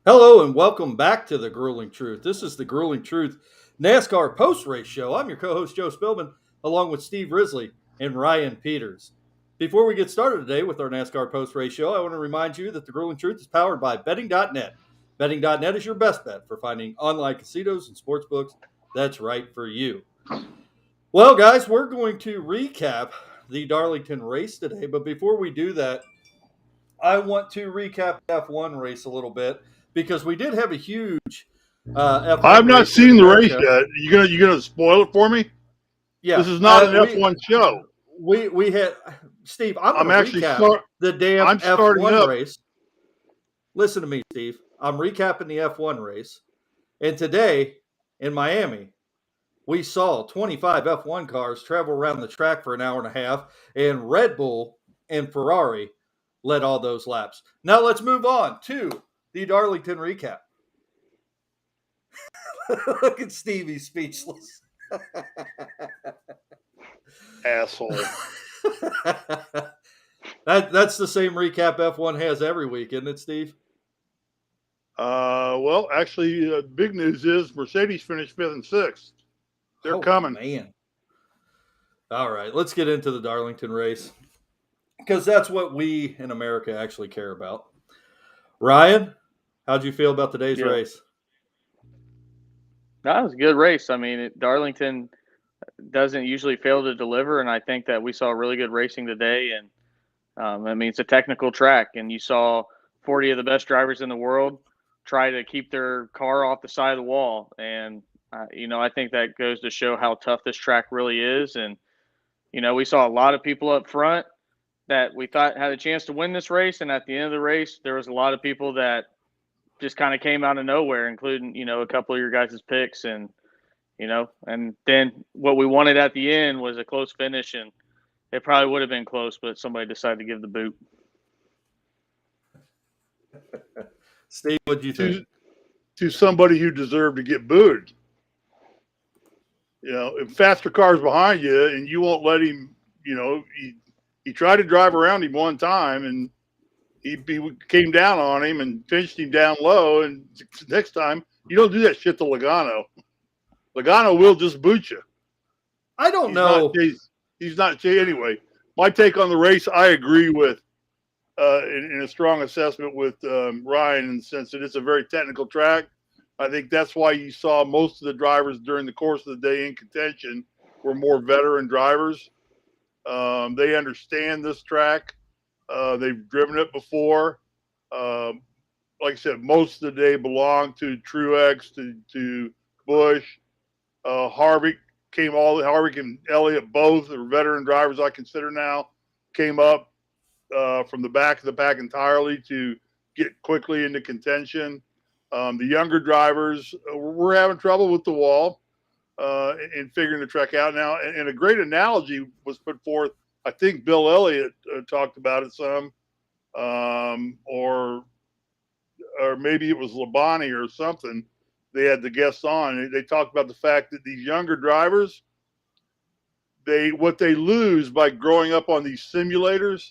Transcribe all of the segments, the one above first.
Hello and welcome back to the Grueling Truth. This is the Grueling Truth NASCAR post race show. I'm your co host, Joe Spilman, along with Steve Risley and Ryan Peters. Before we get started today with our NASCAR post race show, I want to remind you that the Grueling Truth is powered by betting.net. Betting.net is your best bet for finding online casinos and sportsbooks that's right for you. Well, guys, we're going to recap the Darlington race today, but before we do that, I want to recap the F1 race a little bit because we did have a huge I've F1 not race in seen the race America. yet. You gonna spoil it for me? Yeah, This is not an we F1 show. we had Steve. I'm going I'm to actually recap the damn I'm starting F1 up. race. Listen to me, Steve. I'm recapping the F1 race, and today in Miami, we saw 25 F1 cars travel around the track for an hour and a half, and Red Bull and Ferrari led all those laps. Now let's move on to the Darlington recap. Look at Stevie speechless. Asshole. That's the same recap F1 has every week, isn't it, Steve? Well, actually, big news is Mercedes finished fifth and sixth. They're Oh, coming. man. All right, let's get into the Darlington race because that's what we in America actually care about. Ryan, how'd you feel about today's Yeah, race? that was a good race. I mean, Darlington doesn't usually fail to deliver, and I think that we saw really good racing today. And I mean, it's a technical track, and you saw 40 of the best drivers in the world try to keep their car off the side of the wall. And I think that goes to show how tough this track really is. And we saw a lot of people up front that we thought had a chance to win this race, and at the end of the race, there was a lot of people that just kind of came out of nowhere, including a couple of your guys' picks, and then what we wanted at the end was a close finish, and it probably would have been close, but somebody decided to give the boot. Steve, what do you think? To somebody who deserved to get booed. If faster cars behind you and you won't let him, he tried to drive around him one time and he came down on him and finished him down low. And next time, you don't do that shit to Logano. Logano will just boot you. I don't know. He's not anyway. My take on the race, I agree with in a strong assessment with Ryan in the sense that it's a very technical track. I think that's why you saw most of the drivers during the course of the day in contention were more veteran drivers. They understand this track. They've driven it before. Like I said, most of the day belonged to Truex, to Busch. Harvick Harvick and Elliott both are veteran drivers I consider now, came up from the back of the pack entirely to get quickly into contention. The younger drivers were having trouble with the wall and figuring the track out now. And a great analogy was put forth. I think Bill Elliott talked about it some, or maybe it was Labonte or something. They had the guests on. They talked about the fact that these younger drivers, what they lose by growing up on these simulators,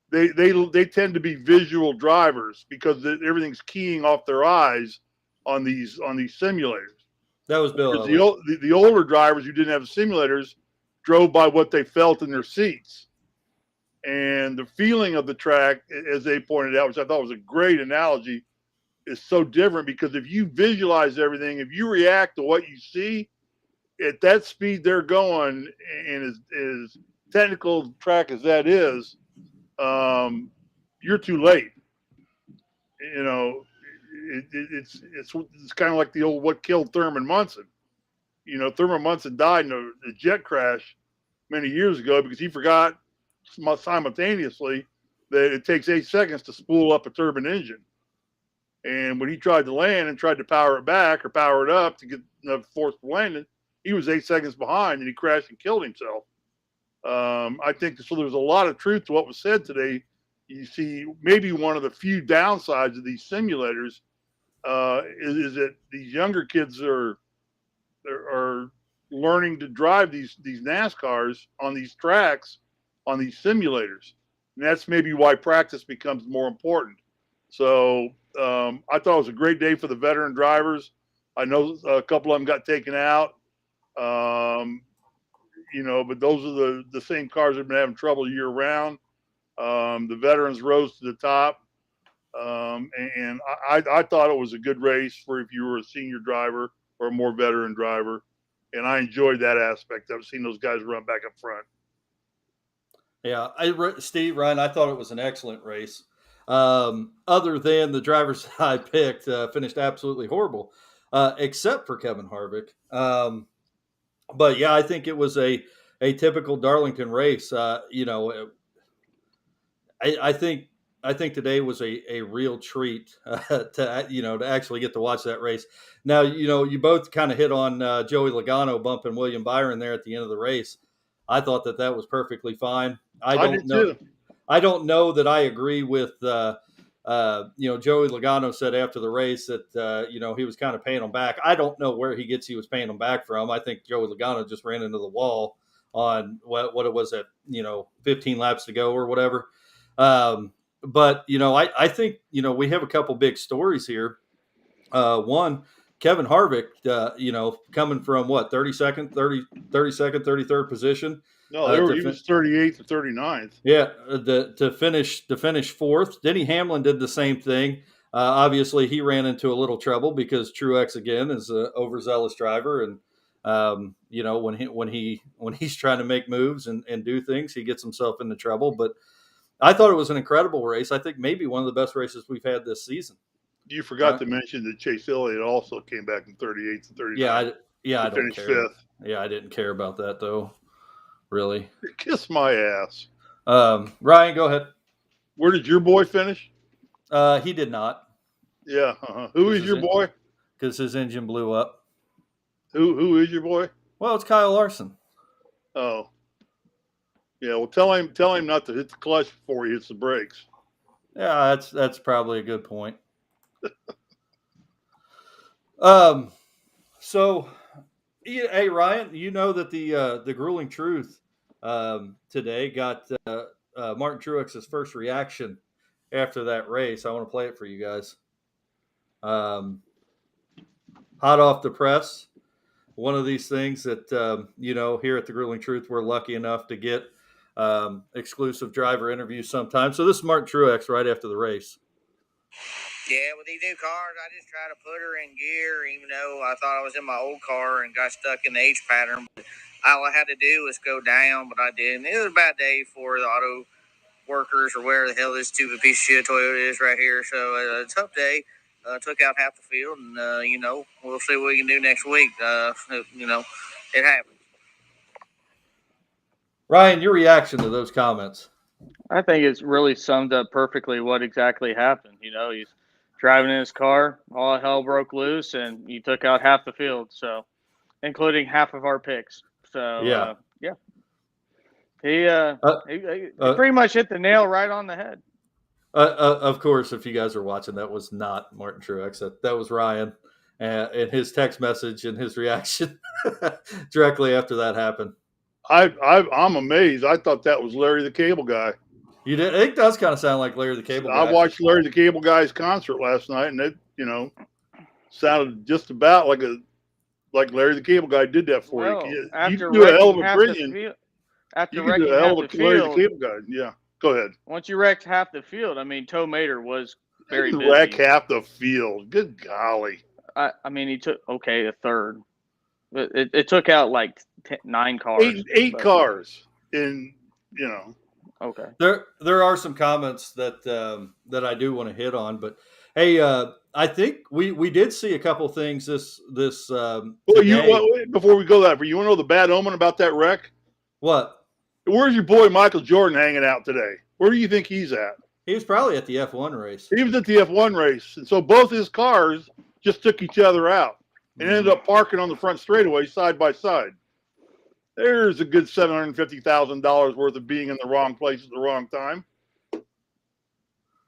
they tend to be visual drivers because everything's keying off their eyes on these simulators. That was Bill Because Elliott. the older drivers who didn't have simulators drove by what they felt in their seats. And the feeling of the track, as they pointed out, which I thought was a great analogy, is so different because if you visualize everything, if you react to what you see at that speed they're going, and as technical track as that is, you're too late. It's kind of like the old what killed Thurman Munson. Thurman Munson died in a jet crash many years ago because he forgot simultaneously that it takes 8 seconds to spool up a turbine engine. And when he tried to land and tried to power it back or power it up to get enough force to land it, he was 8 seconds behind and he crashed and killed himself. I think so. There's a lot of truth to what was said today. You see, maybe one of the few downsides of these simulators is that these younger kids are learning to drive these NASCARs on these tracks, on these simulators. And that's maybe why practice becomes more important. So I thought it was a great day for the veteran drivers. I know a couple of them got taken out, but those are the same cars that have been having trouble year round. The veterans rose to the top. And I thought it was a good race for if you were a senior driver or a more veteran driver. And I enjoyed that aspect. I've seen those guys run back up front. Yeah, Steve, Ryan, I thought it was an excellent race. Other than the drivers I picked finished absolutely horrible, except for Kevin Harvick. But yeah, I think it was a typical Darlington race. I think today was a real treat to actually get to watch that race. Now you both kind of hit on Joey Logano bumping William Byron there at the end of the race. I thought that was perfectly fine. I don't know that I agree with Joey Logano said after the race that he was kind of paying him back. I don't know where he was paying him back from. I think Joey Logano just ran into the wall on what it was at 15 laps to go or whatever. But I think we have a couple big stories here. One, Kevin Harvick, coming from 32nd, 33rd position. No, he was 38th or 39th. Yeah, to finish fourth. Denny Hamlin did the same thing. Obviously, he ran into a little trouble because Truex again is an overzealous driver, and when he's trying to make moves and do things, he gets himself into trouble. But I thought it was an incredible race. I think maybe one of the best races we've had this season. You forgot to mention that Chase Elliott also came back in 38th and 39th. I don't care. Fifth. Yeah, I didn't care about that though. Really. Kiss my ass. Ryan, go ahead. Where did your boy finish? He did not. Yeah. Who is your boy? Because his engine blew up. Who is your boy? Well, it's Kyle Larson. Oh. Yeah, well, tell him not to hit the clutch before he hits the brakes. Yeah, that's probably a good point. So, hey Ryan, you know that the grueling truth today got Martin Truex's first reaction after that race. I want to play it for you guys. Hot off the press. One of these things that here at the Grueling Truth, we're lucky enough to get exclusive driver interviews sometimes. So this is Martin Truex right after the race. Yeah, with these new cars, I just try to put her in gear, even though I thought I was in my old car and got stuck in the H pattern. But all I had to do was go down, but I didn't. It was a bad day for the auto workers or where the hell this stupid piece of shit Toyota is right here. So a tough day. Took out half the field, and we'll see what we can do next week. It happens. Ryan, your reaction to those comments? I think it's really summed up perfectly what exactly happened. He's driving in his car, all hell broke loose, and you took out half the field, so including half of our picks. So yeah. He pretty much hit the nail right on the head. Of course, if you guys are watching, that was not Martin Truex. That was Ryan, and his text message and his reaction directly after that happened. I'm amazed. I thought that was Larry the Cable Guy. You did? It does kind of sound like Larry the Cable Guy. I watched Larry the Cable Guy's concert last night, and it sounded just about like Larry the Cable Guy did that for you. You do a hell of a brilliant. After wrecking half the field, Larry the Cable Guy. Yeah. Go ahead. Once you wrecked half the field, Toe Mater was very busy. Wreck half the field. Good golly. He took a third. It took out like 9 cars. Eight cars in. Okay. There are some comments that I do want to hit on, but hey, I think we did see a couple things this. Before we go that, you want to know the bad omen about that wreck? What? Where's your boy Michael Jordan hanging out today? Where do you think he's at? He was probably at the F1 race. He was at the F1 race, and so both his cars just took each other out and ended up parking on the front straightaway side by side. There's a good $750,000 worth of being in the wrong place at the wrong time.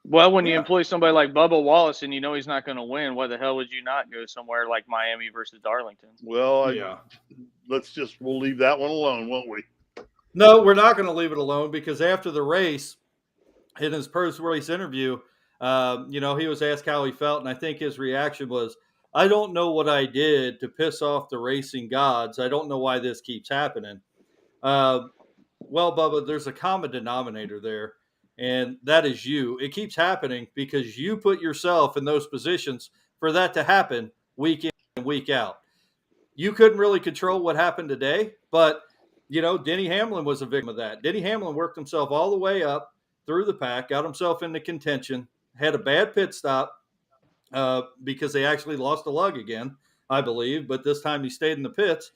Well, when you employ somebody like Bubba Wallace and he's not going to win, why the hell would you not go somewhere like Miami versus Darlington? Well, we'll leave that one alone, won't we? No, we're not going to leave it alone because after the race, in his post-race interview, He was asked how he felt, and I think his reaction was, I don't know what I did to piss off the racing gods. I don't know why this keeps happening. Well, Bubba, there's a common denominator there, and that is you. It keeps happening because you put yourself in those positions for that to happen week in and week out. You couldn't really control what happened today, but, Denny Hamlin was a victim of that. Denny Hamlin worked himself all the way up through the pack, got himself into contention, had a bad pit stop because they actually lost a lug again, I believe, but this time he stayed in the pits,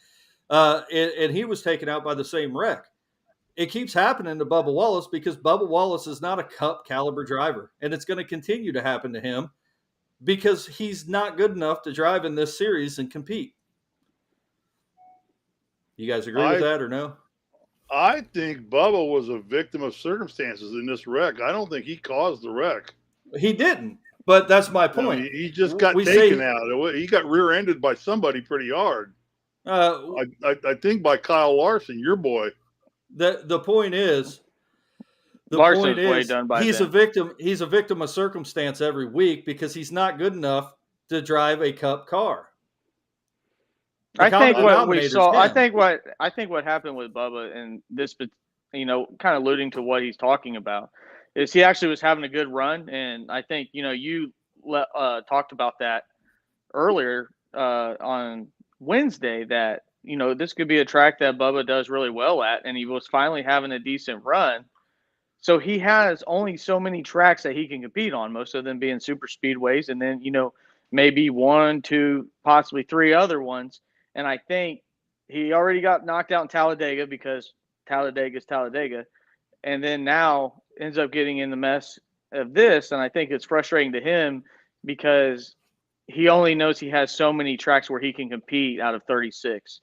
and he was taken out by the same wreck. It keeps happening to Bubba Wallace because Bubba Wallace is not a Cup caliber driver, and it's going to continue to happen to him because he's not good enough to drive in this series and compete. You guys agree with that or no? I think Bubba was a victim of circumstances in this wreck. I don't think he caused the wreck. He didn't, but that's my point. I mean, he just got taken out. He got rear-ended by somebody pretty hard. I think by Kyle Larson, your boy. The point is, he's a victim. He's a victim of circumstance every week because he's not good enough to drive a Cup car. I think what we saw. I think what happened with Bubba and this, kind of alluding to what he's talking about, is he actually was having a good run, and I think you talked about that earlier on Wednesday that this could be a track that Bubba does really well at, and he was finally having a decent run. So he has only so many tracks that he can compete on, most of them being super speedways, and then maybe 1, 2, possibly 3 other ones. And I think he already got knocked out in Talladega because Talladega's Talladega, and then now ends up getting in the mess of this. And I think it's frustrating to him because he only knows he has so many tracks where he can compete out of 36.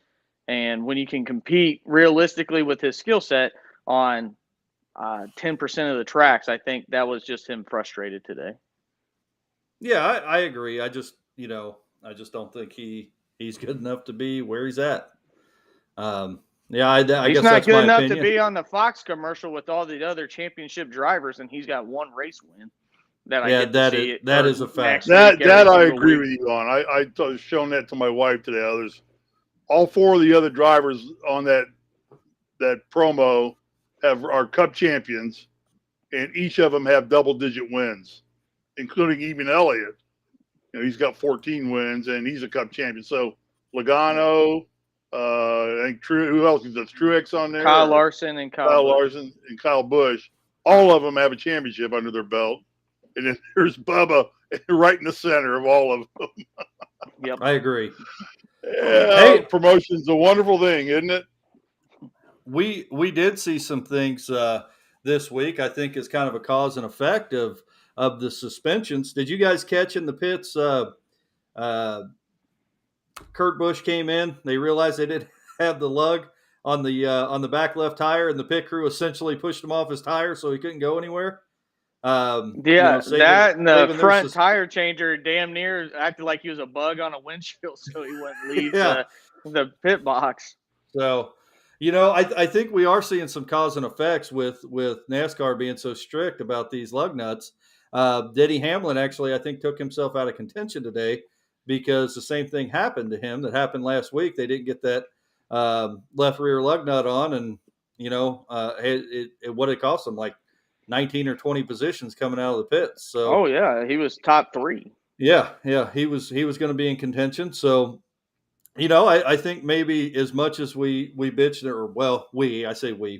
And when you can compete realistically with his skill set on 10% of the tracks, I think that was just him frustrated today. Yeah, I agree. I just don't think he's good enough to be where he's at. I guess he's not good enough to be on the Fox commercial with all the other championship drivers, and he's got 1 race win. That is a fact. That I agree with you on. I shown that to my wife today. There's all 4 of the other drivers on that promo are Cup champions, and each of them have double-digit wins, including even Elliott. He's got 14 wins, and he's a Cup champion. So Logano, I think who else is that? Truex on there? Kyle Larson and Kyle Busch. All of them have a championship under their belt. And then there's Bubba right in the center of all of them. Yep, I agree. Yeah, promotion's a wonderful thing, isn't it? We did see some things this week. I think is kind of a cause and effect of the suspensions. Did you guys catch in the pits? Kurt Busch came in. They realized they didn't have the lug on the back left tire, and the pit crew essentially pushed him off his tire, so he couldn't go anywhere. And the front tire changer damn near acted like he was a bug on a windshield, so he wouldn't leave the pit box. So, I think we are seeing some cause and effects with NASCAR being so strict about these lug nuts. Denny Hamlin actually, I think, took himself out of contention today because the same thing happened to him that happened last week. They didn't get that left rear lug nut on, and what it cost them, like 19 or 20 positions coming out of the pits. So, he was top 3. Yeah, he was going to be in contention. So, I think maybe as much as we bitched,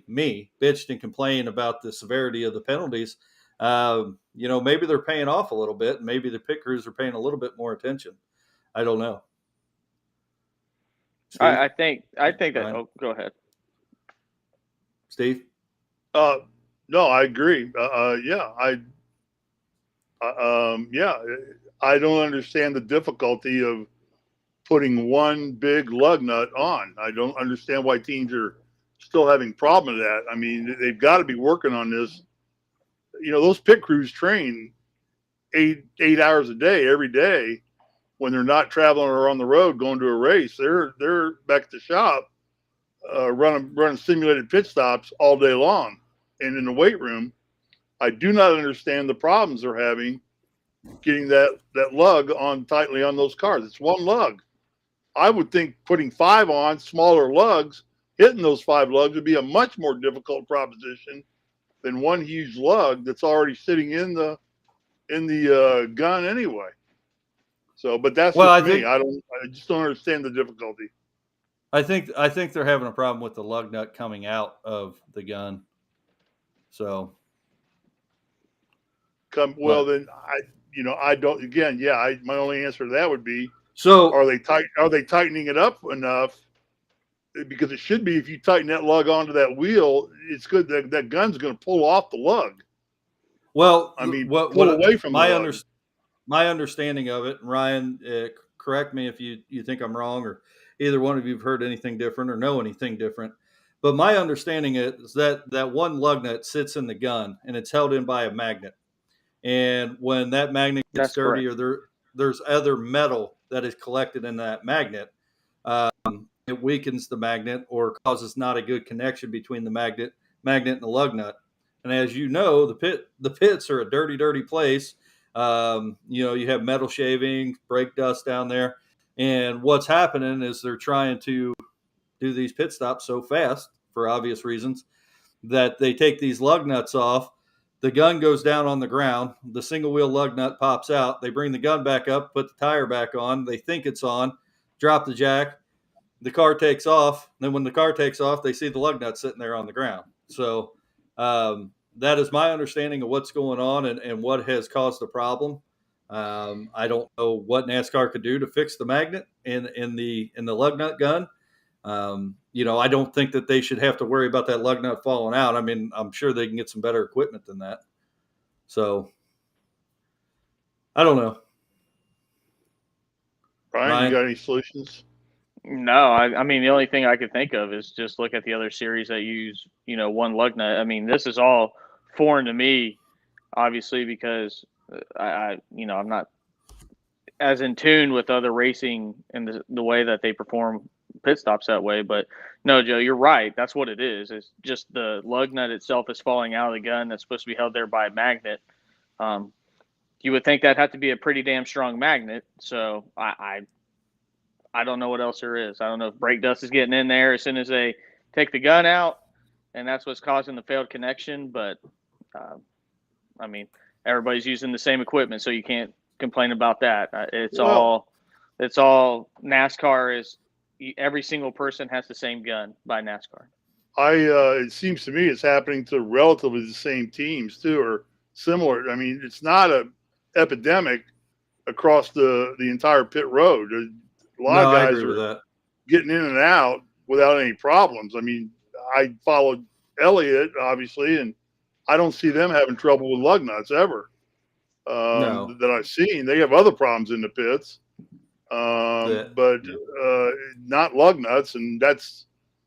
me bitched and complained about the severity of the penalties. Maybe they're paying off a little bit, and maybe the pit crews are paying a little bit more attention. I don't know. I think that. Oh, go ahead, Steve. No, I agree. I don't understand the difficulty of putting one big lug nut on. I don't understand why teams are still having problem with that. I mean, they've got to be working on this. Those pit crews train 8 hours a day, every day, when they're not traveling or on the road going to a race. They're back at the shop, running simulated pit stops all day long. And in the weight room, I do not understand the problems they're having getting that lug on tightly on those cars. It's one lug. I would think putting 5 on smaller lugs, hitting those 5 lugs would be a much more difficult proposition than one huge lug that's already sitting in the gun anyway. So, but that's Well, just me. I just don't understand the difficulty. I think they're having a problem with the lug nut coming out of the gun. So, then I don't. Again, yeah. My only answer to that would be: so are they tightening it up enough? Because it should be. If you tighten that lug onto that wheel, it's good. That gun's going to pull off the lug. Well, I mean, pull away from my understanding of it, Ryan, correct me if you think I'm wrong, or either one of you have heard anything different or know anything different. But my understanding is that one lug nut sits in the gun and it's held in by a magnet. And when that magnet gets That's dirty, correct. or there's other metal that is collected in that magnet, it weakens the magnet or causes not a good connection between the magnet and the lug nut. And as you know, the pits are a dirty place. You have metal shavings, brake dust down there, and what's happening is they're trying to do these pit stops so fast for obvious reasons that they take these lug nuts off. The gun goes down on the ground. The single wheel lug nut pops out. They bring the gun back up, put the tire back on. They think it's on, drop the jack. The car takes off. Then when the car takes off, they see the lug nut sitting there on the ground. So that is my understanding of what's going on and what has caused the problem. I don't know what NASCAR could do to fix the magnet in the lug nut gun. I don't think that they should have to worry about that lug nut falling out. I mean, I'm sure they can get some better equipment than that. So I don't know. Ryan, you got any solutions? No, I mean, the only thing I could think of is just look at the other series that use, one lug nut. I mean, this is all foreign to me, obviously, because I'm not as in tune with other racing and the way that they perform pit stops that way. But no, Joe, you're right. That's what it is. It's just the lug nut itself is falling out of the gun that's supposed to be held there by a magnet. You would think that'd have to be a pretty damn strong magnet. So I don't know what else there is. I don't know if brake dust is getting in there as soon as they take the gun out, and that's what's causing the failed connection. But, I mean, everybody's using the same equipment, so you can't complain about that. It's all NASCAR is every single person has the same gun by NASCAR. It seems to me it's happening to relatively the same teams too, or similar. I mean, it's not an epidemic across the entire pit road. A lot of guys are getting in and out without any problems. I mean, I followed Elliott, obviously, and I don't see them having trouble with lug nuts ever that I've seen. They have other problems in the pits, but not lug nuts. And that's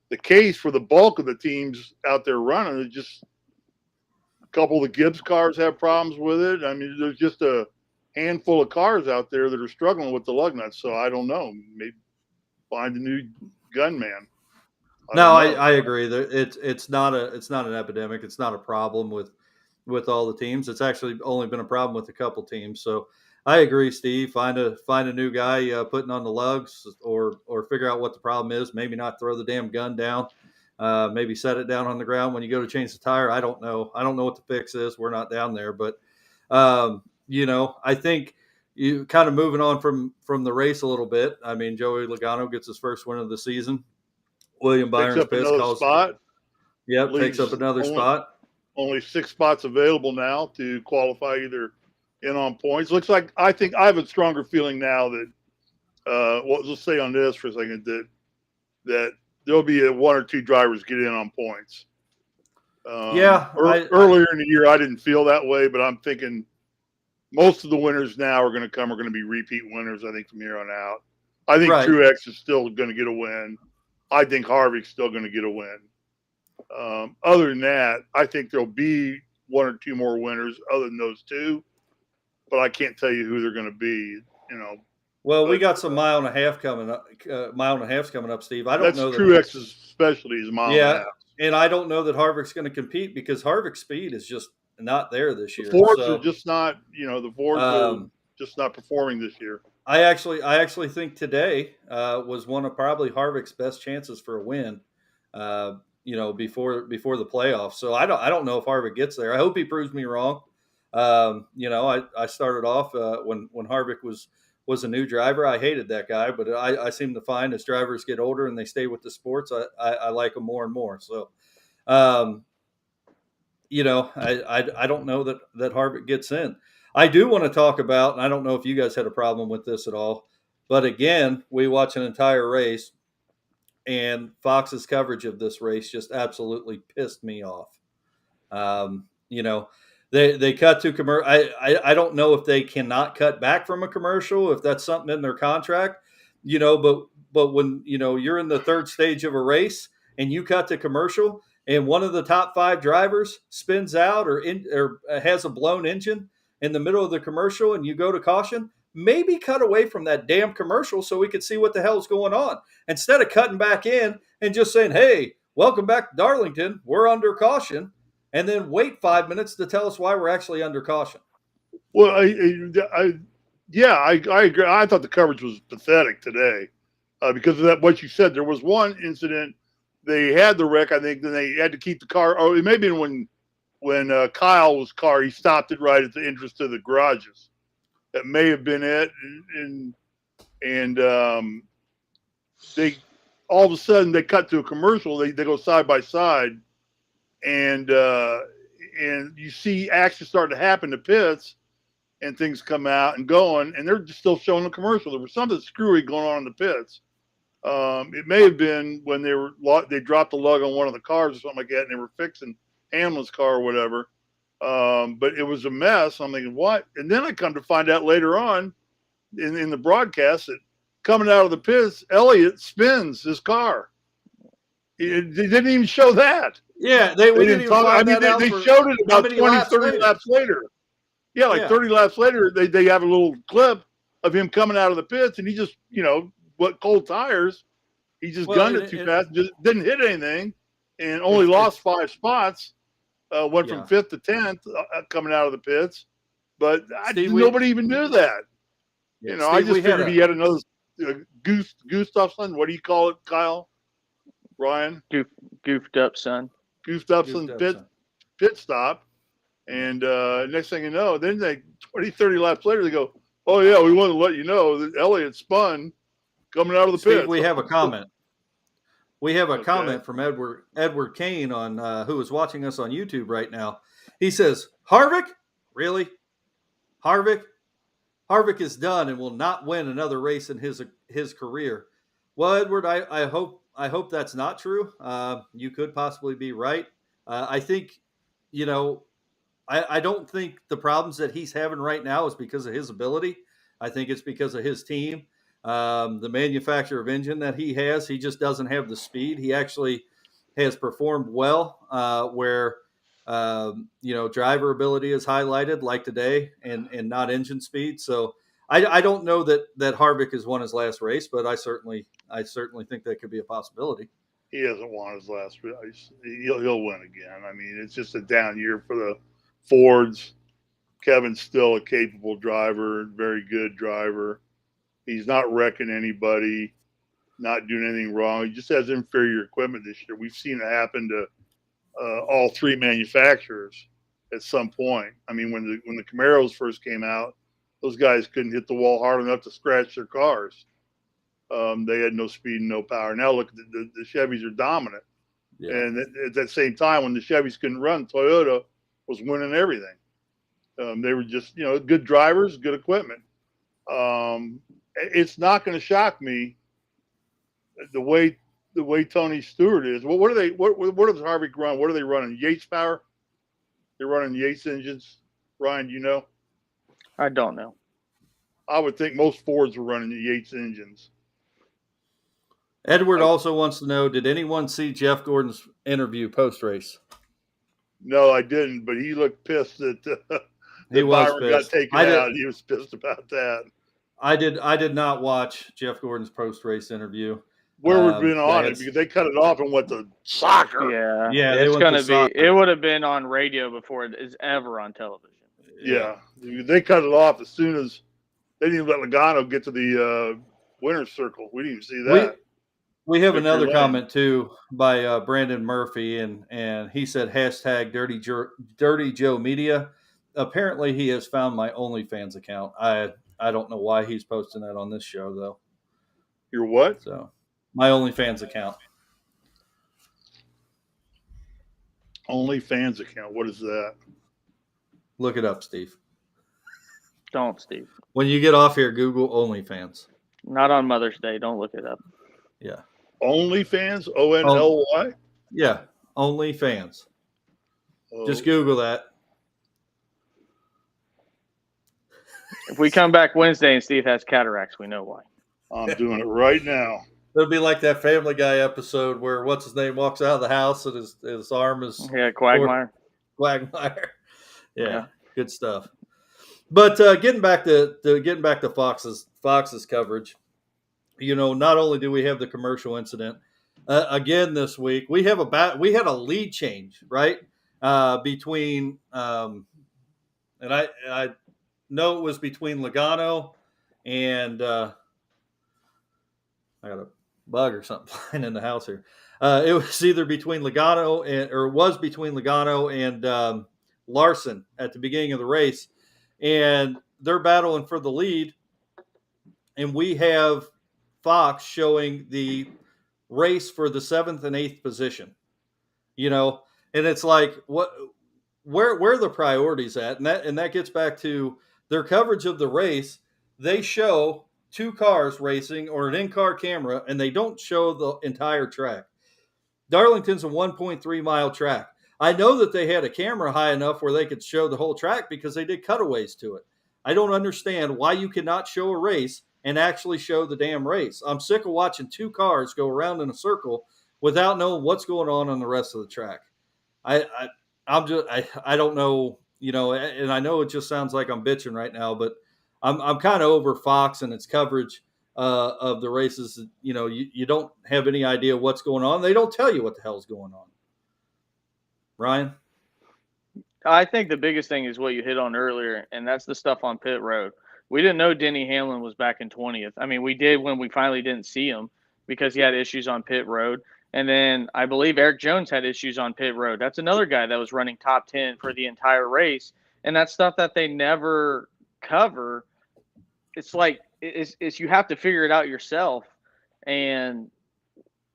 the case for the bulk of the teams out there running. It's just a couple of the Gibbs cars have problems with it. I mean, there's just a handful of cars out there that are struggling with the lug nuts. So I don't know. Maybe find a new gunman. I agree. It's not an epidemic. It's not a problem with all the teams. It's actually only been a problem with a couple teams. So I agree, Steve. Find a new guy putting on the lugs, or figure out what the problem is. Maybe not throw the damn gun down. Maybe set it down on the ground when you go to change the tire. I don't know. I don't know what the fix is. We're not down there, but I think you kind of moving on from the race a little bit. I mean, Joey Logano gets his first win of the season. William Byron's picks up another spot. Yep, takes up another spot. Only 6 spots available now to qualify either in on points. Looks like I have a stronger feeling now that let's say on this for a second that there'll be 1 or 2 drivers get in on points. Earlier in the year, I didn't feel that way, but I'm thinking most of the winners now are going to be repeat winners. I think from here on out, I think Truex is still going to get a win. I think Harvick's still going to get a win. Other than that, I think there'll be 1 or 2 more winners other than those 2, but I can't tell you who they're going to be. Well, we got some mile and a half coming up. Steve. I don't know. That's Truex's specialty is mile and a half. And I don't know that Harvick's going to compete because Harvick's speed is just not there this The year. Fords So, are just not, the Fords are just not performing this year. I actually think today was one of probably Harvick's best chances for a win. Before the playoffs. So I don't know if Harvick gets there. I hope he proves me wrong. I started off when Harvick was a new driver. I hated that guy, but I seem to find as drivers get older and they stay with the sports, I like them more and more. So, I don't know that Harvick gets in. I do want to talk about, and I don't know if you guys had a problem with this at all, but again, we watch an entire race, and Fox's coverage of this race just absolutely pissed me off. Um, you know, they cut to commercial. I don't know if they cannot cut back from a commercial, if that's something in their contract. But when you're in the third stage of a race and you cut to commercial, and one of the top 5 drivers spins out or has a blown engine in the middle of the commercial, and you go to caution, maybe cut away from that damn commercial so we could see what the hell's going on, instead of cutting back in and just saying, "Hey, welcome back to Darlington. We're under caution," and then wait 5 minutes to tell us why we're actually under caution. Well, I agree. I thought the coverage was pathetic today because of that. What you said, there was one incident. They had the wreck, I think. Then they had to keep the car. Oh, it may have been when Kyle's car. He stopped it right at the entrance to the garages. That may have been it. And they all of a sudden they cut to a commercial. They go side by side, and you see action starting to happen to pits, and things come out and going, and they're just still showing the commercial. There was something screwy going on in the pits. It may have been when they dropped the lug on one of the cars or something like that, and they were fixing Hamlin's car or whatever. But it was a mess. I'm thinking, what? And then I come to find out later on in the broadcast that coming out of the pits, Elliott spins his car. They didn't even show that. Yeah, they didn't even find that out. They showed it about 20, 30 laps later. Yeah, 30 laps later, they have a little clip of him coming out of the pits, and he just, cold tires. He just gunned it too fast, just didn't hit anything, and only lost 5 spots. Went from 5th to 10th coming out of the pits. But nobody even knew that. Steve, I just figured he had another Gustafson. What do you call it, Kyle? Ryan? Goofed up, son. Goofed up pit stop. And next thing you know, then 20, 30 laps later, they go, "Oh, yeah, we want to let you know that Elliott spun coming out of the pit." We have a comment. We have a comment from Edward Kane on who is watching us on YouTube right now. He says, "Harvick? Really? Harvick is done and will not win another race in his career." Well, Edward, I hope that's not true. You could possibly be right. I think, I don't think the problems that he's having right now is because of his ability. I think it's because of his team. The manufacturer of engine that he has, he just doesn't have the speed. He actually has performed well where driver ability is highlighted, like today, and not engine speed. So I don't know that Harvick has won his last race, but I certainly think that could be a possibility. He hasn't won his last race. He'll win again. I mean, it's just a down year for the Fords. Kevin's still a capable driver, very good driver. He's not wrecking anybody, not doing anything wrong. He just has inferior equipment this year. We've seen it happen to all 3 manufacturers at some point. I mean, when the Camaros first came out, those guys couldn't hit the wall hard enough to scratch their cars. They had no speed and no power. Now look, the Chevys are dominant. Yeah. And at that same time, when the Chevys couldn't run, Toyota was winning everything. They were just, good drivers, good equipment. It's not going to shock me the way Tony Stewart is. Well, what does Harvick run? What are they running? Yates power? They're running Yates engines. Ryan, do you know? I don't know. I would think most Fords were running the Yates engines. Edward also wants to know, did anyone see Jeff Gordon's interview post-race? No, I didn't, but he looked pissed that Byron got taken out. He was pissed about that. I did not watch Jeff Gordon's post-race interview. Where would have been on yeah, it because they cut it off and went to soccer. Yeah, they it's went to gonna be. soccer. It would have been on radio before it is ever on television. Yeah. They cut it off as soon as they didn't even let Logano get to the winner's circle. We didn't even see that. We have Victory another lane. comment too by Brandon Murphy, and he said hashtag Dirty Joe Media. Apparently, he has found my OnlyFans account. I don't know why he's posting that on this show though. Your what? So my OnlyFans account. OnlyFans account. What is that? Look it up, Steve. Don't, Steve. When you get off here, Google OnlyFans. Not on Mother's Day. Don't look it up. Yeah. OnlyFans? ONLY? Yeah. OnlyFans. Oh. Just Google that. If we come back Wednesday and Steve has cataracts, we know why. I'm doing it right now. It'll be like that Family Guy episode where what's his name walks out of the house and his arm is Quagmire. Quagmire. Yeah, good stuff. But getting back to Fox's coverage, not only do we have the commercial incident again this week, we had a lead change right between and I know it was between Logano and I got a bug or something flying in the house here. It was either between Logano and Larson at the beginning of the race, and they're battling for the lead. And we have Fox showing the race for the 7th and 8th position, and it's like where are the priorities at? And that gets back to their coverage of the race. They show 2 cars racing or an in-car camera, and they don't show the entire track. Darlington's a 1.3 mile track. I know that they had a camera high enough where they could show the whole track because they did cutaways to it. I don't understand why you cannot show a race and actually show the damn race. I'm sick of watching 2 cars go around in a circle without knowing what's going on the rest of the track. I don't know, and I know it just sounds like I'm bitching right now, but I'm kind of over Fox and its coverage of the races. You don't have any idea what's going on. They don't tell you what the hell's going on. Ryan? I think the biggest thing is what you hit on earlier, and that's the stuff on pit road. We didn't know Denny Hamlin was back in 20th. I mean, we did when we finally didn't see him because he had issues on pit road. And then I believe Eric Jones had issues on pit road. That's another guy that was running top 10 for the entire race. And that's stuff that they never cover. It's like it's you have to figure it out yourself. And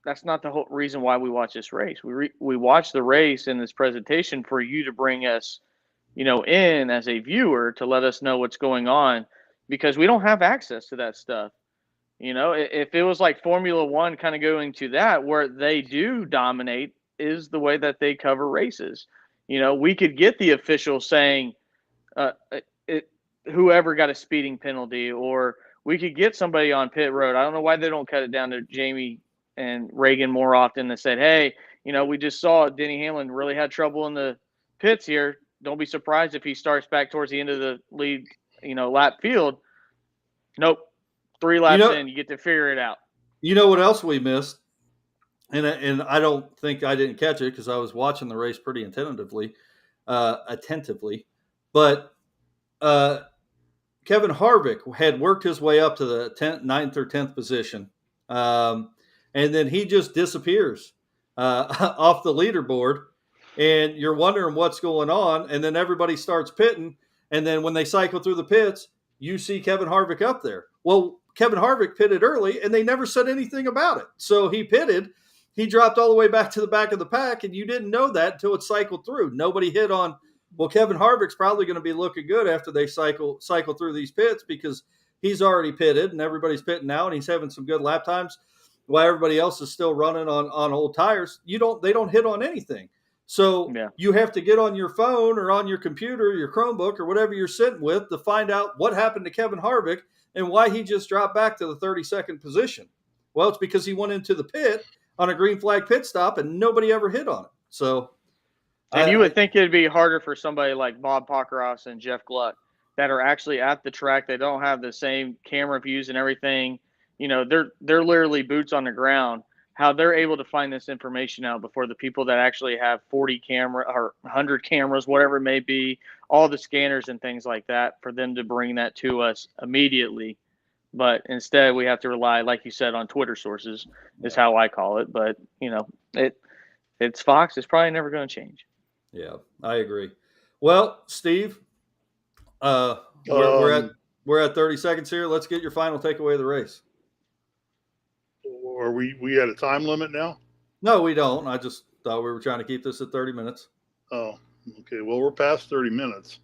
that's not the whole reason why we watch this race. We watch the race in this presentation for you to bring us, in as a viewer to let us know what's going on because we don't have access to that stuff. If it was like Formula One kind of going to that where they do dominate is the way that they cover races. We could get the official saying whoever got a speeding penalty, or we could get somebody on pit road. I don't know why they don't cut it down to Jamie and Reagan more often that said, hey, we just saw Denny Hamlin really had trouble in the pits here. Don't be surprised if he starts back towards the end of the lead, lap field. Nope. 3 laps in, you get to figure it out. You know what else we missed? And I don't think I didn't catch it because I was watching the race pretty attentively. But Kevin Harvick had worked his way up to the 9th or 10th position. And then he just disappears off the leaderboard. And you're wondering what's going on. And then everybody starts pitting. And then when they cycle through the pits, you see Kevin Harvick up there. Well, Kevin Harvick pitted early, and they never said anything about it. So he pitted. He dropped all the way back to the back of the pack, and you didn't know that until it cycled through. Nobody hit on, well, Kevin Harvick's probably going to be looking good after they cycle through these pits because he's already pitted, and everybody's pitting now, and he's having some good lap times while everybody else is still running on old tires. They don't hit on anything. So You have to get on your phone or on your computer, your Chromebook, or whatever you're sitting with to find out what happened to Kevin Harvick and why he just dropped back to the 32nd position. Well, it's because he went into the pit on a green flag pit stop and nobody ever hit on it. So, and you would think it'd be harder for somebody like Bob Pockrass and Jeff Gluck that are actually at the track. They don't have the same camera views and everything. they're literally boots on the ground. How they're able to find this information out before the people that actually have 40 camera or 100 cameras, whatever it may be, all the scanners and things like that, for them to bring that to us immediately. But instead, we have to rely, like you said, on Twitter sources, is how I call it. But it's Fox. It's probably never going to change. Yeah, I agree. Well, Steve, we're at 30 seconds here. Let's get your final takeaway of the race. Are we at a time limit now? No, we don't. I just thought we were trying to keep this at 30 minutes. Oh, okay. Well, we're past 30 minutes.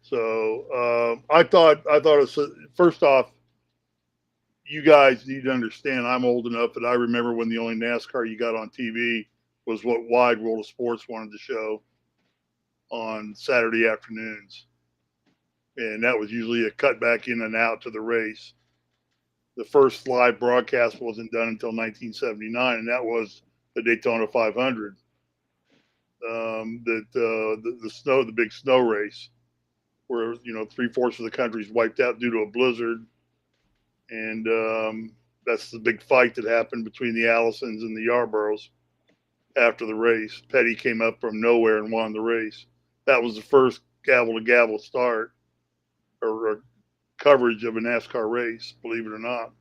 So I thought it was, first off, you guys need to understand I'm old enough that I remember when the only NASCAR you got on TV was what Wide World of Sports wanted to show on Saturday afternoons. And that was usually a cutback in and out to the race. The first live broadcast wasn't done until 1979, and that was the Daytona 500. The big snow race, where 3/4 of the country's wiped out due to a blizzard, and that's the big fight that happened between the Allisons and the Yarboroughs after the race. Petty came up from nowhere and won the race. That was the first gavel to gavel start or coverage of a NASCAR race, believe it or not.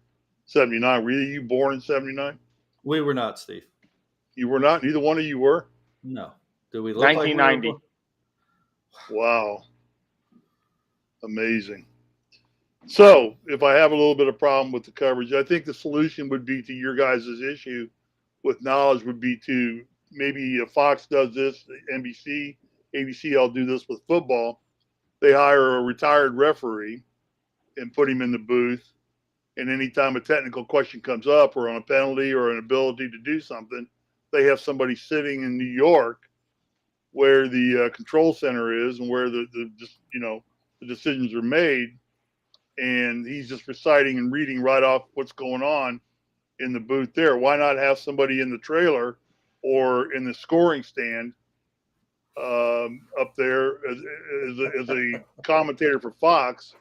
79. Were you born in 79? We were not, Steve. You were not? Neither one of you were? No. Do we look 1990. like we were? Wow. Amazing. So if I have a little bit of problem with the coverage, I think the solution would be to your guys' issue with knowledge would be to maybe if Fox does this, NBC, ABC, I'll do this with football. They hire a retired referee and put him in the booth. And anytime a technical question comes up or on a penalty or an ability to do something, they have somebody sitting in New York where the control center is and where the decisions are made. And he's just reciting and reading right off what's going on in the booth there. Why not have somebody in the trailer or in the scoring stand up there as a commentator for Fox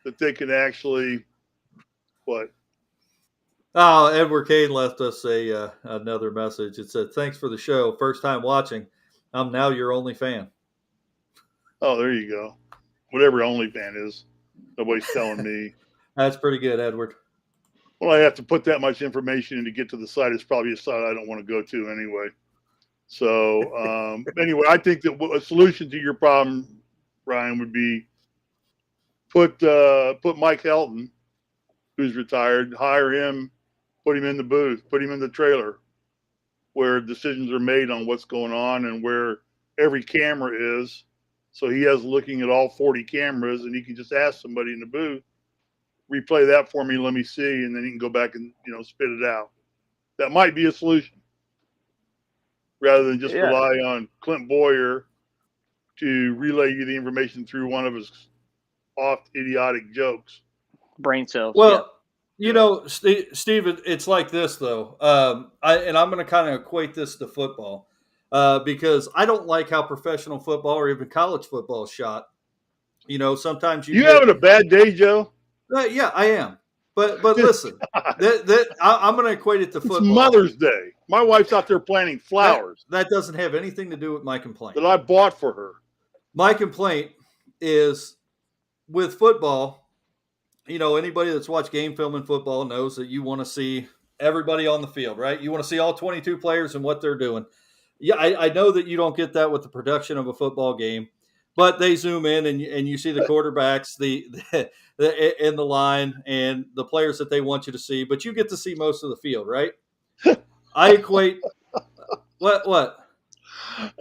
that they can actually what? Oh, Edward Kane left us another message. It said, "Thanks for the show. First time watching. I'm now your only fan." Oh, there you go. Whatever only fan is. Nobody's telling me. That's pretty good, Edward. Well, I have to put that much information in to get to the site. It's probably a site I don't want to go to anyway. So anyway, I think that a solution to your problem, Ryan, would be put Mike Helton, who's retired, hire him, put him in the booth, put him in the trailer where decisions are made on what's going on and where every camera is. So he has looking at all 40 cameras and he can just ask somebody in the booth, replay that for me, let me see, and then he can go back and, spit it out. That might be a solution rather than just rely on Clint Boyer to relay you the information through one of his oft idiotic jokes. Brain cells. Well, Steve, it's like this, though. I'm going to kind of equate this to football because I don't like how professional football or even college football is shot. Sometimes you having a bad day, Joe? Yeah, I am. But listen, I'm going to equate it to football. It's Mother's Day. My wife's out there planting flowers. That doesn't have anything to do with my complaint. That I bought for her. My complaint is with football. Anybody that's watched game film in football knows that you want to see everybody on the field, right? You want to see all 22 players and what they're doing. Yeah, I know that you don't get that with the production of a football game, but they zoom in and you see the quarterbacks, the in the line, and the players that they want you to see. But you get to see most of the field, right? I equate what?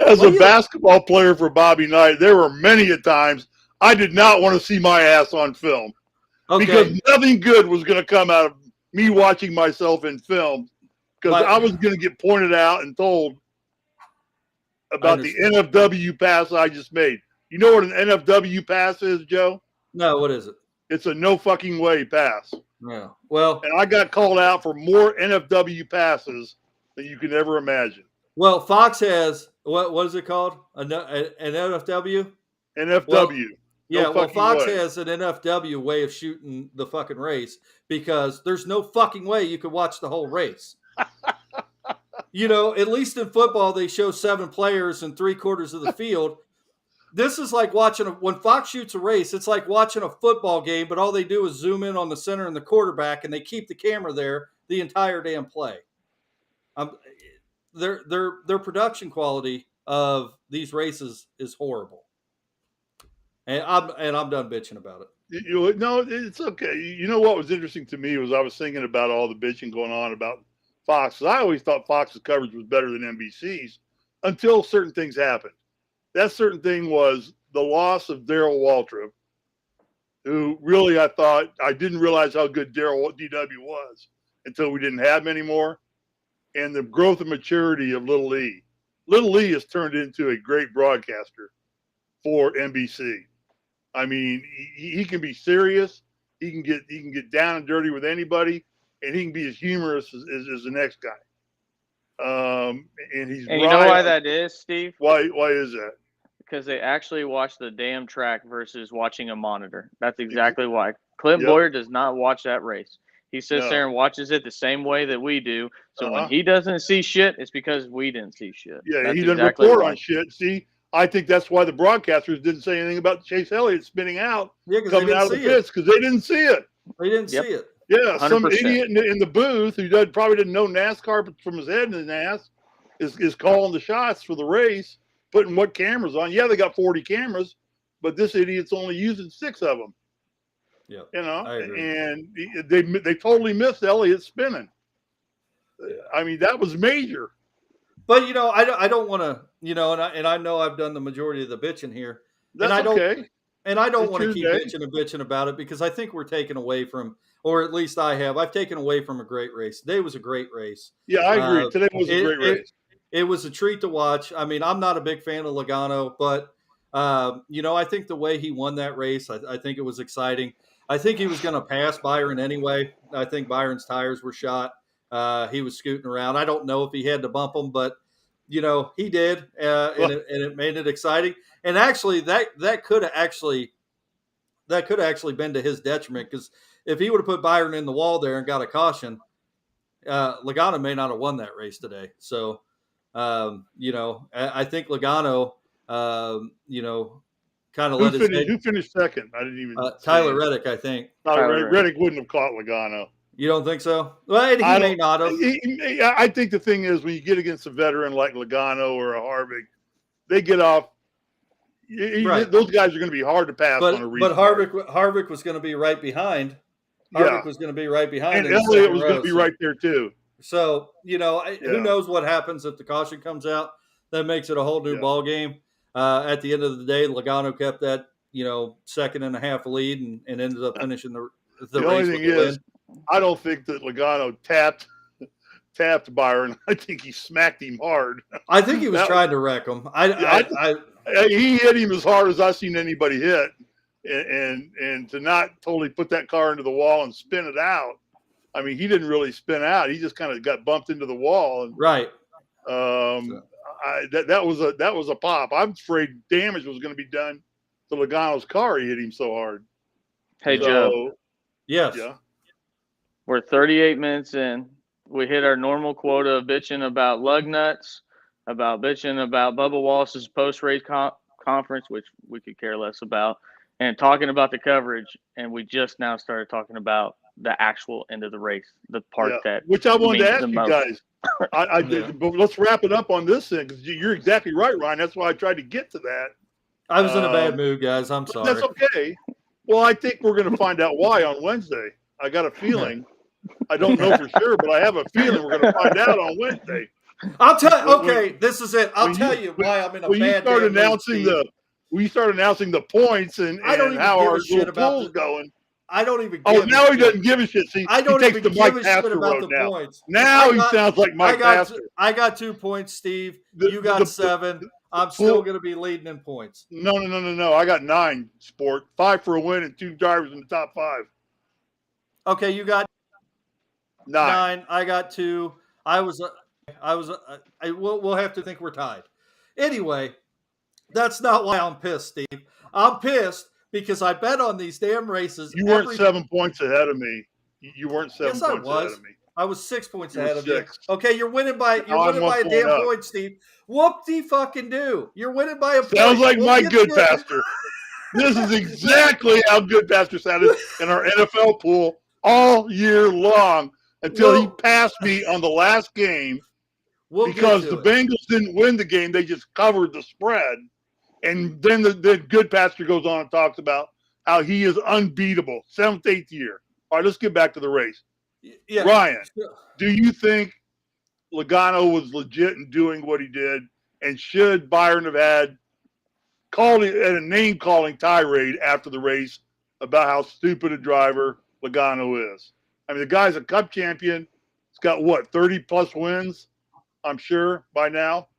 As a basketball player for Bobby Knight, there were many a times I did not want to see my ass on film. Okay. Because nothing good was going to come out of me watching myself in film because I was going to get pointed out and told about the NFW pass I just made. You know what an NFW pass is, Joe? No, what is it? It's a no fucking way pass. Yeah. Well, and I got called out for more NFW passes than you can ever imagine. Well, Fox has what is it called? An NFW? NFW. Yeah, No well, fucking Fox way. has an NFW way of shooting the fucking race because there's no fucking way you could watch the whole race. At least in football, they show 7 players and 3/4 of the field. This is like when Fox shoots a race, it's like watching a football game, but all they do is zoom in on the center and the quarterback, and they keep the camera there the entire damn play. Their production quality of these races is horrible. And I'm done bitching about it. No, it's okay. You know what was interesting to me was I was thinking about all the bitching going on about Fox. I always thought Fox's coverage was better than NBC's until certain things happened. That certain thing was the loss of Darrell Waltrip, who really I didn't realize how good Darrell DW was until we didn't have him anymore, and the growth and maturity of Little E. Little E has turned into a great broadcaster for NBC. I mean, he can be serious. He can get down and dirty with anybody, and he can be as humorous as the next guy. And he's And you know why that is, Steve? Why is that? Because they actually watch the damn track versus watching a monitor. That's exactly why. Clint Boyer does not watch that race. He sits there and watches it the same way that we do. So when he doesn't see shit, it's because we didn't see shit. Yeah, That's he doesn't exactly report why. on shit. See, I think that's why the broadcasters didn't say anything about Chase Elliott spinning out coming out of the pits because they didn't see it. They didn't see it. Yeah, 100%. Some idiot in the booth who probably didn't know NASCAR from his head in his ass is calling the shots for the race, putting what cameras on. Yeah, they got 40 cameras, but this idiot's only using 6 of them. Yeah, and they totally missed Elliott spinning. I mean, that was major. But I don't want to, and I know I've done the majority of the bitching here. That's okay. And I don't want to keep bitching about it because I think we're taken away from, or at least I've taken away from a great race. Today was a great race. Yeah, I agree. Today was a great race. It was a treat to watch. I mean, I'm not a big fan of Logano, but I think the way he won that race, I think it was exciting. I think he was going to pass Byron anyway. I think Byron's tires were shot. He was scooting around. I don't know if he had to bump him, but he did, and it made it exciting. And actually, that could have actually been to his detriment because if he would have put Byron in the wall there and got a caution, Logano may not have won that race today. So, I think Logano, kind of let his head. Who finished second? I didn't even. Tyler Reddick, I think. Reddick wouldn't have caught Logano. You don't think so? Well, he may not have. I think the thing is when you get against a veteran like Logano or a Harvick, they get off. Right. Those guys are going to be hard to pass on a restart. But Harvick was going to be right behind. Harvick was going to be right behind. And Elliott was going to be right there too. So, who knows what happens if the caution comes out. That makes it a whole new ball game. At the end of the day, Logano kept that, 2.5 lead and ended up finishing the race only thing is, I don't think that Logano tapped Byron. I think he smacked him hard. I think he was trying to wreck him. He hit him as hard as I've seen anybody hit. And to not totally put that car into the wall and spin it out. I mean, he didn't really spin out. He just kind of got bumped into the wall. And, right. That was a pop. I'm afraid damage was going to be done to Logano's car. He hit him so hard. Hey, Joe. Yes. Yeah. We're 38 minutes in. We hit our normal quota of bitching about lug nuts, about bitching about Bubba Wallace's post-race conference, which we could care less about, and talking about the coverage. And we just now started talking about the actual end of the race, the part that which I wanted to ask you most. guys. I did, but let's wrap it up on this thing because you're exactly right, Ryan. That's why I tried to get to that. I was in a bad mood, guys. I'm sorry. That's okay. Well, I think we're going to find out why on Wednesday. I got a feeling. I don't know for sure, but I have a feeling we're going to find out on Wednesday. I'll tell you. Okay, this is it. I'll tell you why I'm in a bad mood. We start announcing the points and how our little pool's going. I don't even. Now he doesn't give a shit. See, I don't even give a shit about the now. points. Now he sounds like Mike Pastor. I got 2 points, Steve. You got 7. I'm still going to be leading in points. No. I got 9. Sport 5 for a win and 2 drivers in the top 5. Okay, you got 9. I got 2. We'll have to think we're tied. Anyway, that's not why I'm pissed, Steve. I'm pissed because I bet on these damn races. You weren't 7 points ahead of me. You weren't 7 Yes, I points ahead was. of me. I was 6 points You were ahead of you. 6. Okay, you're winning by Now I'm 1 a point damn up. point, Steve. Whoop-de-fucking-do. You're winning by a point. Sounds like We'll my get good you- pastor. This is exactly how good pastor sounded in our NFL pool all year long until he passed me on the last game because the Bengals didn't win the game. They just covered the spread. And then the good pastor goes on and talks about how he is unbeatable. 7th, 8th year. All right, let's get back to the race. Yeah. Ryan, do you think Logano was legit in doing what he did? And should Byron have had called it at a name-calling tirade after the race about how stupid a driver Logano is? I mean, the guy's a Cup champion. He's got, 30-plus wins, I'm sure, by now.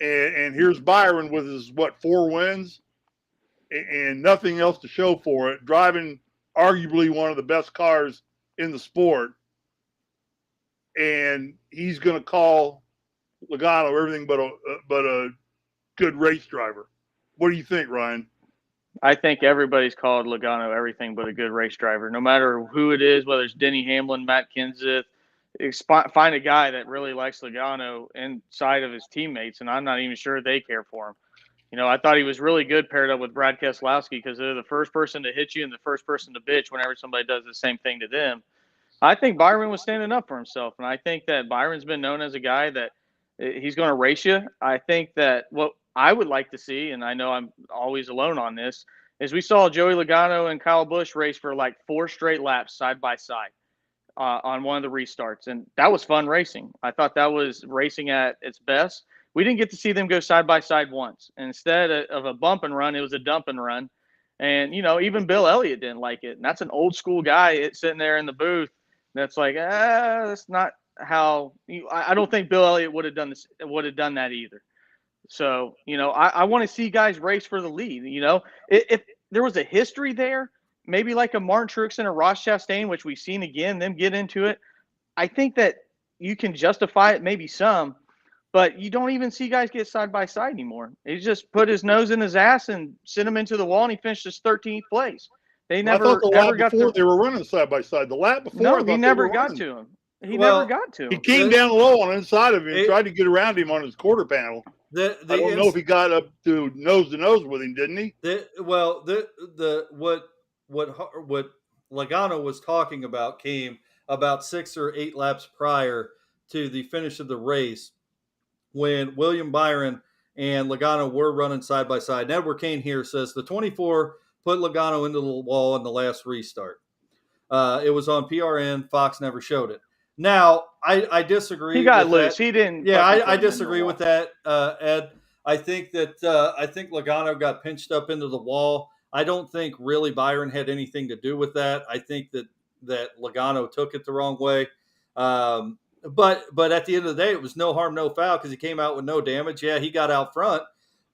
And here's Byron with his, 4 wins and nothing else to show for it, driving arguably one of the best cars in the sport. And he's going to call Logano everything but a good race driver. What do you think, Ryan? I think everybody's called Logano everything but a good race driver, no matter who it is, whether it's Denny Hamlin, Matt Kenseth. Find a guy that really likes Logano inside of his teammates, and I'm not even sure they care for him. You know, I thought he was really good paired up with Brad Keselowski because they're the first person to hit you and the first person to bitch whenever somebody does the same thing to them. I think Byron was standing up for himself, and I think that Byron's been known as a guy that he's going to race you. I think that what I would like to see, and I know I'm always alone on this, is we saw Joey Logano and Kyle Busch race for like 4 straight laps side by side on one of the restarts, and that was fun racing. I thought that was racing at its best. We didn't get to see them go side by side once. And instead of a bump and run, it was a dump and run. And, you know, even Bill Elliott didn't like it. And that's an old school guy sitting there in the booth that's like, that's not how I don't think Bill Elliott would have done that either. So, you know, I want to see guys race for the lead. You know, if there was a history there, maybe like a Martin Truex and a Ross Chastain, which we've seen again, them get into it, I think that you can justify it, maybe some, but you don't even see guys get side by side anymore. He just put his nose in his ass and sent him into the wall, and he finished his 13th place. They never, I thought the never lap got before to, they were running side by side. The lap before, no, he never got to him. He never got to him. He came down low on the inside of him and tried to get around him on his quarter panel. I don't know if he got up to nose with him, didn't he? What Logano was talking about came about 6 or 8 laps prior to the finish of the race, when William Byron and Logano were running side by side. And Edward Kane here says the 24 put Logano into the wall in the last restart. It was on PRN. Fox never showed it. Now, I disagree. He got with loose. that. He didn't. Yeah, I disagree with that, Ed. I think Logano got pinched up into the wall. I don't think really Byron had anything to do with that. I think that Logano took it the wrong way. But at the end of the day, it was no harm, no foul because he came out with no damage. Yeah, he got out front,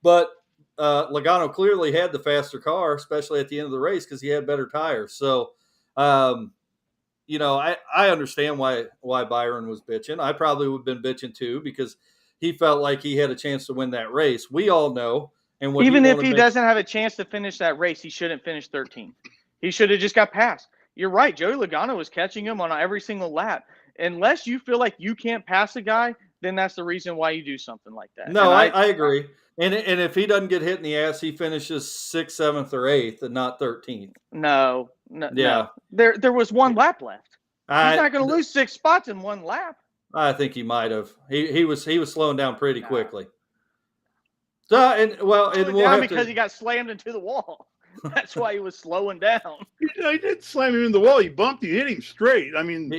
but Logano clearly had the faster car, especially at the end of the race because he had better tires. So, you know, I understand why Byron was bitching. I probably would have been bitching too because he felt like he had a chance to win that race. We all know. And even if he doesn't have a chance to finish that race, he shouldn't finish 13th. He should have just got passed. You're right. Joey Logano was catching him on every single lap. Unless you feel like you can't pass a guy, then that's the reason why you do something like that. No, I agree. And if he doesn't get hit in the ass, he finishes 6th, 7th, or 8th, and not 13th. No. Yeah. No. There was 1 lap left. He's not going to lose 6 spots in 1 lap. I think he might have. He was slowing down pretty quickly. So because he got slammed into the wall. That's why he was slowing down. He didn't slam him in the wall. He bumped. He hit him straight. I mean,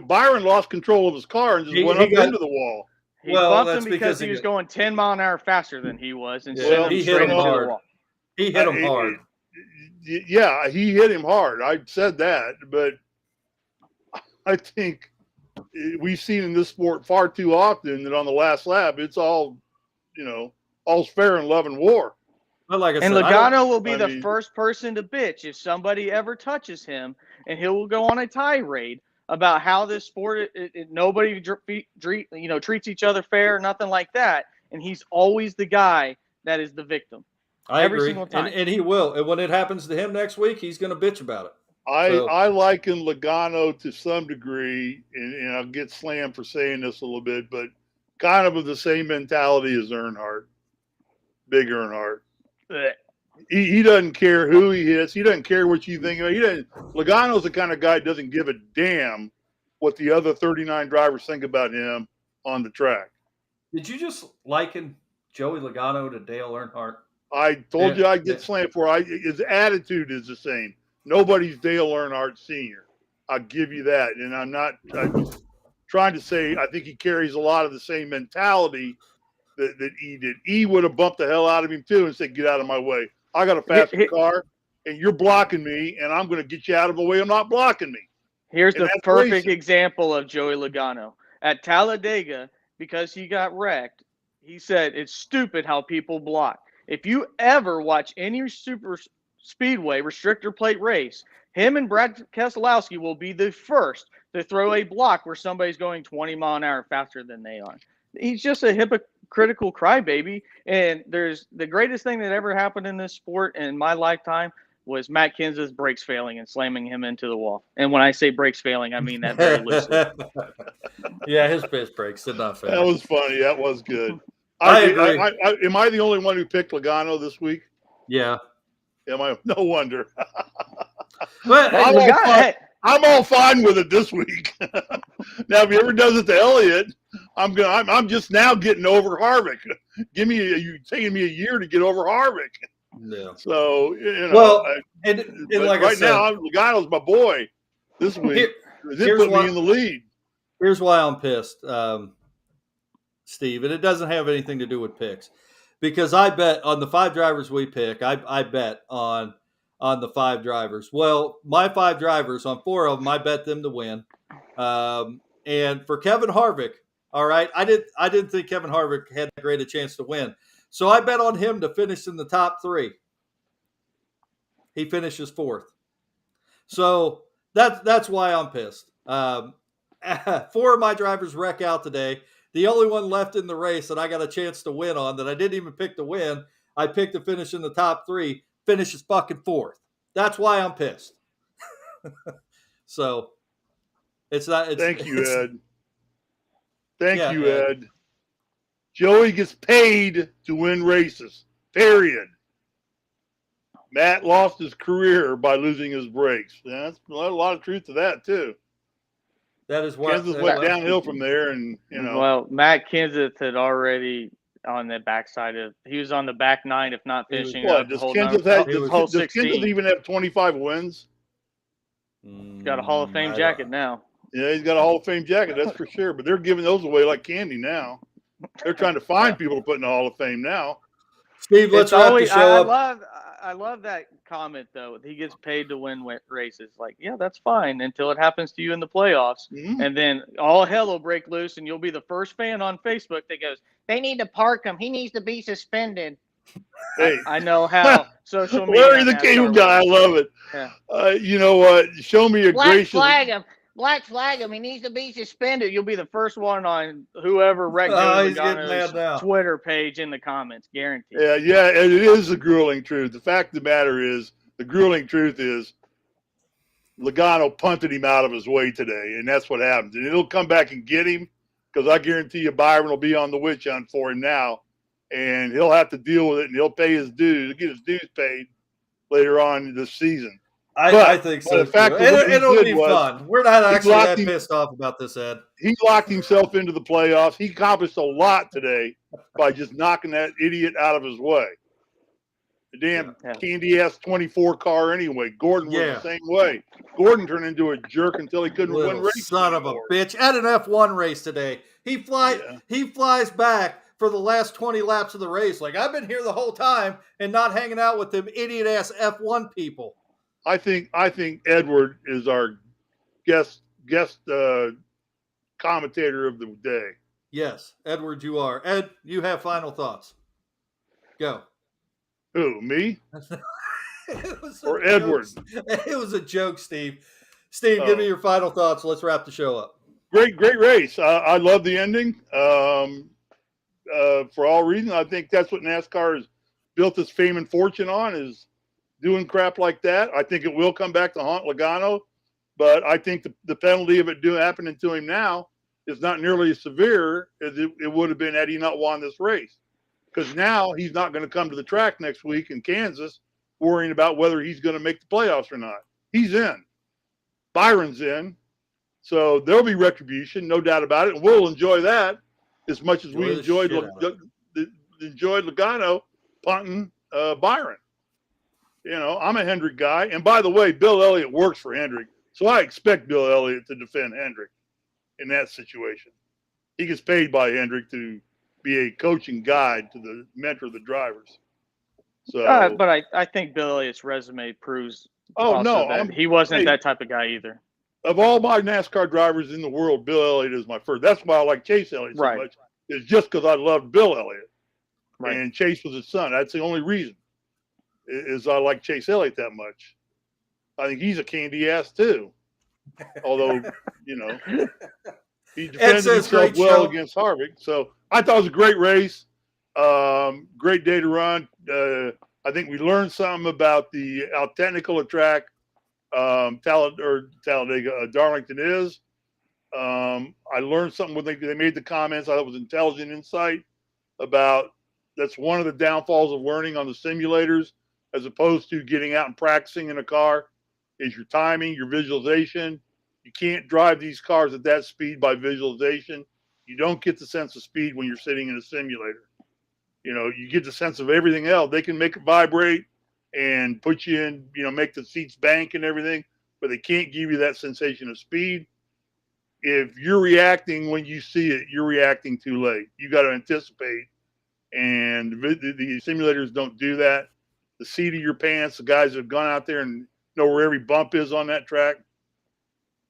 Byron lost control of his car and just went up into the wall. He bumped him because he was going 10 mile an hour faster than he was, and sent him straight into the wall. He hit him hard. Yeah, he hit him hard. I said that, but I think we've seen in this sport far too often that on the last lap, it's all, all's fair in love and war. But like I said, Logano will be the first person to bitch if somebody ever touches him, and he will go on a tirade about how this sport, nobody treats each other fair, nothing like that. And he's always the guy that is the victim. I every agree. single time. And he will. And when it happens to him next week, he's going to bitch about it. I liken Logano to some degree, and I'll get slammed for saying this a little bit, but kind of the same mentality as Earnhardt, Big Earnhardt. He doesn't care who he is. He doesn't care what you think. Logano's the kind of guy that doesn't give a damn what the other 39 drivers think about him on the track. Did you just liken Joey Logano to Dale Earnhardt? I told you I'd get slammed for it. His attitude is the same. Nobody's Dale Earnhardt Sr. I'll give you that. And I'm just trying to say I think he carries a lot of the same mentality that E did. E would have bumped the hell out of him too and said, get out of my way. I got a faster car, and you're blocking me, and I'm going to get you out of the way. I'm not blocking me. Here's the perfect example of Joey Logano. At Talladega, because he got wrecked, he said, it's stupid how people block. If you ever watch any super speedway restrictor plate race, him and Brad Keselowski will be the first to throw a block where somebody's going 20 mile an hour faster than they are. He's just a hypocritical crybaby. And there's the greatest thing that ever happened in this sport in my lifetime was Matt Kenseth's brakes failing and slamming him into the wall. And when I say brakes failing, I mean that very loosely. Yeah, his brakes did not fail. That was funny. That was good. I agree. Am I the only one who picked Logano this week? Yeah. Am I? No wonder. But I'm all fine with it this week. Now, if he ever does it to Elliott, I'm just now getting over Harvick. You're taking me a year to get over Harvick. Yeah. So and like right I said, now, Logano's my boy. This week, it put me in the lead. Here's why I'm pissed, Steve, and it doesn't have anything to do with picks, because I bet on the 5 drivers we pick. I bet on the 5 drivers. Well, my 5 drivers, on 4 of them, I bet them to win. And for Kevin Harvick, all right, I didn't think Kevin Harvick had that great a chance to win. So I bet on him to finish in the top 3. He finishes 4th. So that's why I'm pissed. 4 of my drivers wreck out today. The only one left in the race that I got a chance to win on, that I didn't even pick to win, I picked to finish in the top 3, finishes fucking 4th. That's why I'm pissed. So it's not. Thank you, Ed. Thank you, Ed. Joey gets paid to win races, period. Matt lost his career by losing his brakes. That's a lot of truth to that, too. That is why Kenseth went downhill from there, and Well, Matt Kenseth had already on the backside of. He was on the back 9, if not finishing up. Does does Kenseth even have 25 wins? He's got a Hall of Fame jacket now. Yeah, he's got a Hall of Fame jacket, that's for sure. But they're giving those away like candy now. They're trying to find people to put in the Hall of Fame now. Steve, let's wrap the show up. I love that comment, though. He gets paid to win races. Like, yeah, that's fine until it happens to you in the playoffs. Mm-hmm. And then all hell will break loose, and you'll be the first fan on Facebook that goes, they need to park him. He needs to be suspended. Hey. I know how social media. Larry the Cable Guy. I love it. Yeah. You know what? Show me a gracious. Black flag him. He needs to be suspended. You'll be the first one on whoever wrecked Logano's Twitter page in the comments. Guaranteed. Yeah, and it is the grueling truth. The fact of the matter is, the grueling truth is, Logano punted him out of his way today, and that's what happens. And it'll come back and get him, because I guarantee you Byron will be on the witch hunt for him now, and he'll have to deal with it, and he'll pay his dues. He'll get his dues paid later on this season. I think so. The fact it'll be fun. We're not actually that pissed off about this, Ed. He locked himself into the playoffs. He accomplished a lot today by just knocking that idiot out of his way. The damn candy-ass 24 car anyway. Gordon was the same way. Gordon turned into a jerk until he couldn't win races. Son of a bitch. At an F1 race today, he flies back for the last 20 laps of the race. Like, I've been here the whole time and not hanging out with them idiot-ass F1 people. I think Edward is our guest commentator of the day. Yes, Edward, you are. Ed, you have final thoughts. Go. Who, me? Or Edward? It was a joke, Steve. Steve, give me your final thoughts. Let's wrap the show up. Great race. I love the ending. For all reasons, I think that's what NASCAR is built his fame and fortune on, is doing crap like that. I think it will come back to haunt Logano, but I think the penalty of it happening to him now is not nearly as severe as it would have been had he not won this race. Because now he's not going to come to the track next week in Kansas worrying about whether he's going to make the playoffs or not. He's in. Byron's in. So there'll be retribution, no doubt about it. And we'll enjoy that as much as we enjoyed Logano punting Byron. You know, I'm a Hendrick guy. And by the way, Bill Elliott works for Hendrick. So I expect Bill Elliott to defend Hendrick in that situation. He gets paid by Hendrick to be a coaching guide to mentor the drivers. So, but I think Bill Elliott's resume proves that he wasn't that type of guy either. Of all my NASCAR drivers in the world, Bill Elliott is my first. That's why I like Chase Elliott so much. It's just because I loved Bill Elliott. Right. And Chase was his son. That's the only reason is I like Chase Elliott that much. I think he's a candy ass too. Although, you know, he defended himself well against Harvick. So I thought it was a great race. Great day to run. I think we learned something about how technical a track Darlington is. I learned something when they made the comments. I thought it was intelligent insight about that's one of the downfalls of learning on the simulators as opposed to getting out and practicing in a car is your timing, your visualization. You can't drive these cars at that speed by visualization. You don't get the sense of speed when you're sitting in a simulator. You know, you get the sense of everything else. They can make it vibrate and put you in, you know, make the seats bank and everything, but they can't give you that sensation of speed. If you're reacting when you see it, you're reacting too late. You got to anticipate, and the simulators don't do that. The seat of your pants, the guys that have gone out there and know where every bump is on that track,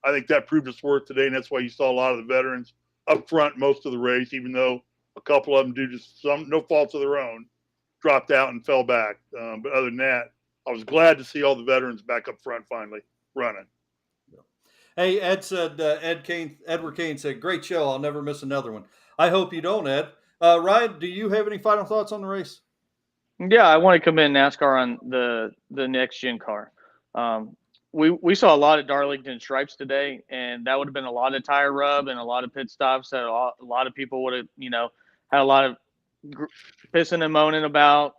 I think that proved its worth today, and that's why you saw a lot of the veterans up front most of the race, even though a couple of them, due to no faults of their own, dropped out and fell back. But other than that, I was glad to see all the veterans back up front finally running. Hey, Ed said, Edward Kane said, great show. I'll never miss another one. I hope you don't, Ed. Ryan, do you have any final thoughts on the race? Yeah, I want to commend NASCAR on the next gen car. We saw a lot of Darlington stripes today, and that would have been a lot of tire rub and a lot of pit stops that a lot of people would have, you know, had a lot of pissing and moaning about.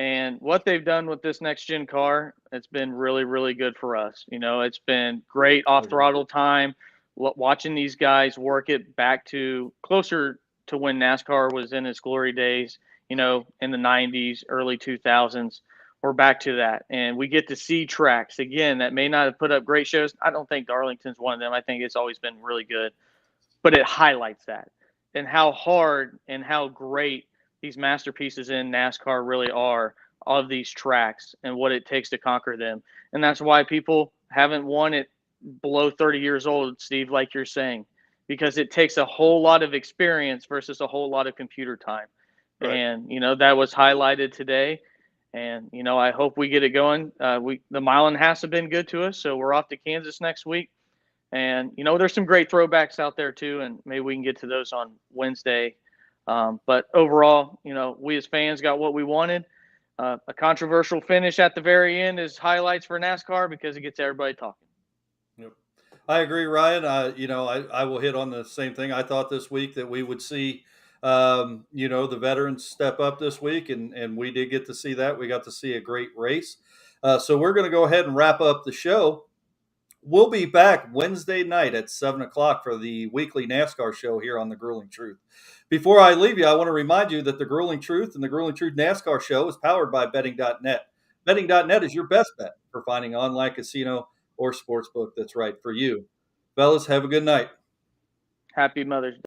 And what they've done with this next gen car, it's been really, really good for us. You know, it's been great off throttle time, watching these guys work it back to closer to when NASCAR was in its glory days, you know, in the 90s, early 2000s. We're back to that. And we get to see tracks, again, that may not have put up great shows. I don't think Darlington's one of them. I think it's always been really good. But it highlights that and how hard and how great these masterpieces in NASCAR really are of these tracks and what it takes to conquer them. And that's why people haven't won it below 30 years old, Steve, like you're saying, because it takes a whole lot of experience versus a whole lot of computer time. Right. And, you know, that was highlighted today. And, you know, I hope we get it going. The mile and a half have been good to us, so we're off to Kansas next week. And, you know, there's some great throwbacks out there too, and maybe we can get to those on Wednesday. But overall, you know, we as fans got what we wanted. A controversial finish at the very end is highlights for NASCAR because it gets everybody talking. Yep. I agree, Ryan. You know, I will hit on the same thing. I thought this week that we would see, you know, the veterans step up this week, and we did get to see that. We got to see a great race. So we're going to go ahead and wrap up the show. We'll be back Wednesday night at 7 o'clock for the weekly NASCAR show here on The Grueling Truth. Before I leave you, I want to remind you that The Grueling Truth and The Grueling Truth NASCAR show is powered by betting.net. Betting.net is your best bet for finding online casino or sportsbook that's right for you. Fellas, have a good night. Happy Mother's Day.